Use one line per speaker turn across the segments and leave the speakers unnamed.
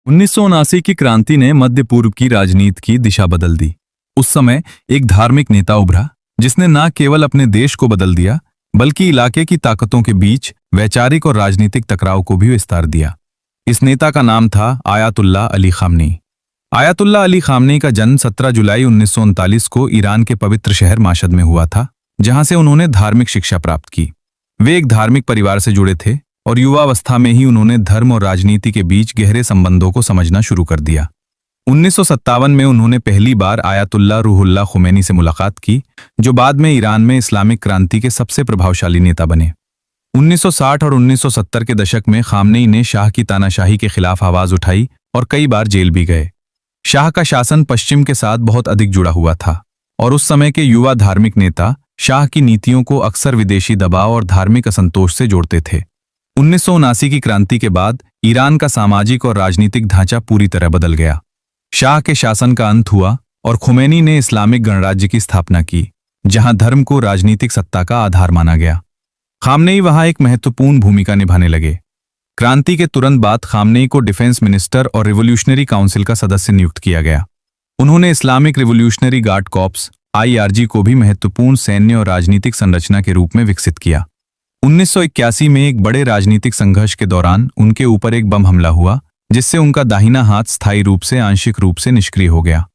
1979 की क्रांति ने मध्य पूर्व की राजनीति की दिशा बदल दी। उस समय एक धार्मिक नेता उभरा जिसने न केवल अपने देश को बदल दिया बल्कि इलाके की ताकतों के बीच वैचारिक और राजनीतिक टकराव को भी विस्तार दिया। इस नेता का नाम था Ayatollah Ali Khamenei. Ayatollah Ali Khamenei का जन्म 17 जुलाई 1939 को ईरान के पवित्र शहर माशद में हुआ था, जहां से उन्होंने धार्मिक शिक्षा प्राप्त की। वे एक धार्मिक परिवार से जुड़े थे और युवावस्था में ही उन्होंने धर्म और राजनीति के बीच गहरे संबंधों को समझना शुरू कर दिया। 1957 में उन्होंने पहली बार आयतुल्लाह रूहुल्लाह खुमैनी से मुलाकात की, जो बाद में ईरान में इस्लामिक क्रांति के सबसे प्रभावशाली नेता बने। 1960 और 1970 के दशक में खामनेई ने शाह की तानाशाही के खिलाफ आवाज उठाई और कई बार जेल भी गए। शाह का शासन पश्चिम के साथ बहुत अधिक जुड़ा हुआ था और उस समय के युवा धार्मिक नेता शाह की नीतियों को अक्सर विदेशी दबाव और धार्मिक असंतोष से जोड़ते थे। 1979 की क्रांति के बाद ईरान का सामाजिक और राजनीतिक ढांचा पूरी तरह बदल गया। शाह के शासन का अंत हुआ और खुमैनी ने इस्लामिक गणराज्य की स्थापना की, जहां धर्म को राजनीतिक सत्ता का आधार माना गया। खामनेई वहां एक महत्वपूर्ण भूमिका निभाने लगे। क्रांति के तुरंत बाद खामनेई को डिफेंस मिनिस्टर और रिवोल्यूशनरी काउंसिल का सदस्य नियुक्त किया गया। उन्होंने Islamic revolutionary guard corps (IRG) को भी महत्वपूर्ण सैन्य और राजनीतिक संरचना के रूप में विकसित किया। 1981 में एक बड़े राजनीतिक संघर्ष के दौरान उनके ऊपर एक बम हमला हुआ, जिससे उनका दाहिना हाथ स्थायी रूप से आंशिक रूप से निष्क्रिय हो गया।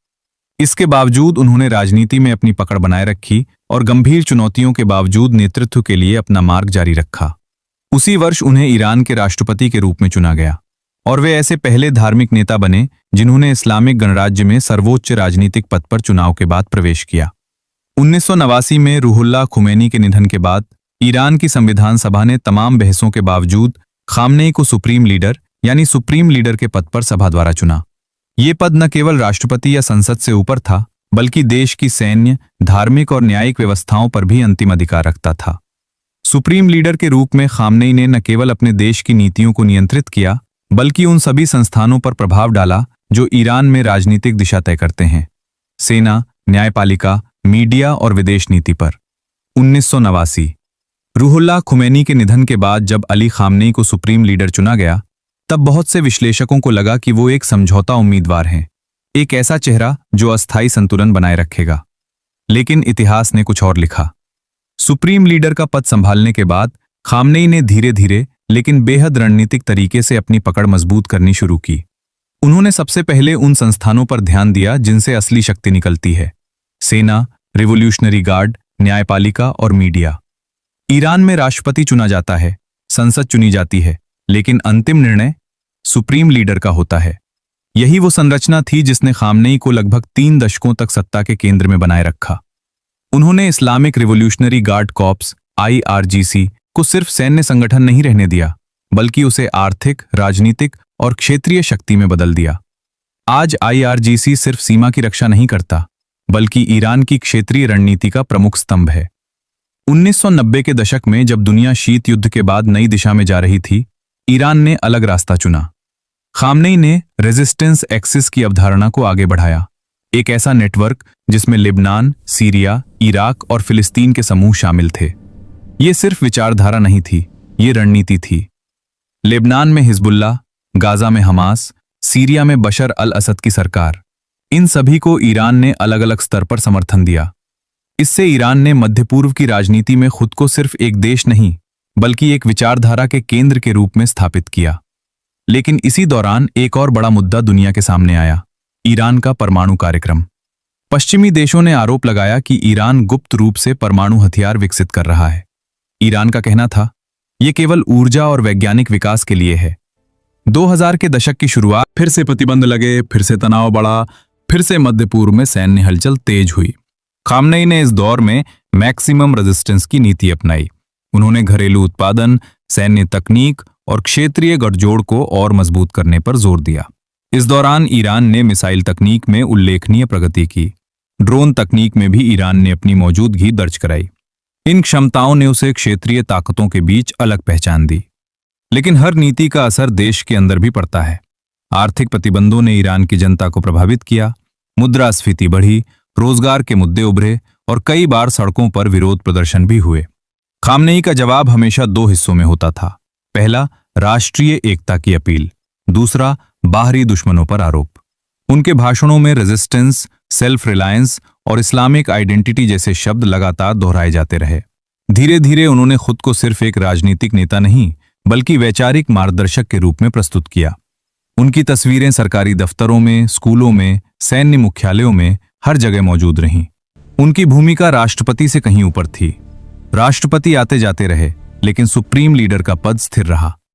इसके बावजूद उन्होंने राजनीति में अपनी पकड़ बनाए रखी और गंभीर चुनौतियों के बावजूद नेतृत्व के लिए अपना मार्ग जारी रखा। उसी वर्ष उन्हें ईरान के राष्ट्रपति के रूप में चुना गया और वे ऐसे पहले धार्मिक नेता बने जिन्होंने इस्लामिक गणराज्य में सर्वोच्च राजनीतिक पद पर चुनाव के बाद प्रवेश किया। 1989 में रूहुल्लाह खुमैनी के निधन के बाद ईरान की संविधान सभा ने तमाम बहसों के बावजूद खामनेई को सुप्रीम लीडर के पद पर सभा द्वारा चुना। ये पद न केवल राष्ट्रपति या संसद से ऊपर था, बल्कि देश की सैन्य, धार्मिक और न्यायिक व्यवस्थाओं पर भी अंतिम अधिकार रखता था। सुप्रीम लीडर के रूप में खामनेई ने न केवल अपने देश की नीतियों को नियंत्रित किया, बल्कि उन सभी संस्थानों पर प्रभाव डाला जो ईरान में राजनीतिक दिशा तय करते हैं: सेना, न्यायपालिका, मीडिया और विदेश नीति पर। 1989 रूहुल्लाह खुमैनी के निधन के बाद जब अली खामनेई को सुप्रीम लीडर चुना गया, तब बहुत से विश्लेषकों को लगा कि वो एक समझौता उम्मीदवार हैं, एक ऐसा चेहरा जो अस्थायी संतुलन बनाए रखेगा। लेकिन इतिहास ने कुछ और लिखा। सुप्रीम लीडर का पद संभालने के बाद खामनेई ने धीरे धीरे लेकिन बेहद रणनीतिक तरीके से अपनी पकड़ मजबूत करनी शुरू की। उन्होंने सबसे पहले उन संस्थानों पर ध्यान दिया जिनसे असली शक्ति निकलती है: सेना, रिवोल्यूशनरी गार्ड, न्यायपालिका और मीडिया। ईरान में राष्ट्रपति चुना जाता है, संसद चुनी जाती है, लेकिन अंतिम निर्णय सुप्रीम लीडर का होता है। यही वो संरचना थी जिसने खामनेई को लगभग 3 दशकों तक सत्ता के केंद्र में बनाए रखा। उन्होंने Islamic revolutionary guard corps (IRGC) को सिर्फ सैन्य संगठन नहीं रहने दिया, बल्कि उसे आर्थिक, राजनीतिक और क्षेत्रीय शक्ति में बदल दिया। आज IRGC सिर्फ सीमा की रक्षा नहीं करता, बल्कि ईरान की क्षेत्रीय रणनीति का प्रमुख स्तंभ है। 1990 के दशक में जब दुनिया शीत युद्ध के बाद नई दिशा में जा रही थी, ईरान ने अलग रास्ता चुना। खामनेई ने रेजिस्टेंस एक्सिस की अवधारणा को आगे बढ़ाया, एक ऐसा नेटवर्क जिसमें लिबनान, सीरिया, इराक और फिलिस्तीन के समूह शामिल थे। ये सिर्फ विचारधारा नहीं थी, ये रणनीति थी। लेबनान में हिजबुल्लाह, गाजा में हमास, सीरिया में बशर अल असद की सरकार, इन सभी को ईरान ने अलग अलग स्तर पर समर्थन दिया। इससे ईरान ने मध्य पूर्व की राजनीति में खुद को सिर्फ एक देश नहीं, बल्कि एक विचारधारा के केंद्र के रूप में स्थापित किया। लेकिन इसी दौरान एक और बड़ा मुद्दा दुनिया के सामने आया: ईरान का परमाणु कार्यक्रम। पश्चिमी देशों ने आरोप लगाया कि ईरान गुप्त रूप से परमाणु हथियार विकसित कर रहा है। ईरान का कहना था, यह केवल ऊर्जा और वैज्ञानिक विकास के लिए है। 2000 के दशक की शुरुआत, फिर से प्रतिबंध लगे, फिर से तनाव बढ़ा, फिर से मध्य पूर्व में सैन्य हलचल तेज हुई। खामनेई ने इस दौर में मैक्सिमम रेजिस्टेंस की नीति अपनाई। उन्होंने घरेलू उत्पादन, सैन्य तकनीक और क्षेत्रीय गठजोड़ को और मजबूत करने पर जोर दिया। इस दौरान ईरान ने मिसाइल तकनीक में उल्लेखनीय प्रगति की। ड्रोन तकनीक में भी ईरान ने अपनी मौजूदगी दर्ज कराई। इन क्षमताओं ने उसे क्षेत्रीय ताकतों के बीच अलग पहचान दी। लेकिन हर नीति का असर देश के अंदर भी पड़ता है। आर्थिक प्रतिबंधों ने ईरान की जनता को प्रभावित किया, मुद्रास्फीति बढ़ी, रोजगार के मुद्दे उभरे और कई बार सड़कों पर विरोध प्रदर्शन भी हुए। खामनेई का जवाब हमेशा 2 हिस्सों में होता था। पहला, राष्ट्रीय एकता की अपील, दूसरा, बाहरी दुश्मनों पर आरोप। उनके भाषणों में रेजिस्टेंस, सेल्फ रिलायंस और इस्लामिक आइडेंटिटी जैसे शब्द लगातार दोहराए जाते रहे। धीरे धीरे उन्होंने खुद को सिर्फ एक राजनीतिक नेता नहीं बल्कि वैचारिक मार्गदर्शक के रूप में प्रस्तुत किया। उनकी तस्वीरें सरकारी दफ्तरों में, स्कूलों में, सैन्य मुख्यालयों में हर जगह मौजूद रहीं। उनकी भूमिका राष्ट्रपति से कहीं ऊपर थी। राष्ट्रपति आते जाते रहे, लेकिन सुप्रीम लीडर का पद स्थिर रहा।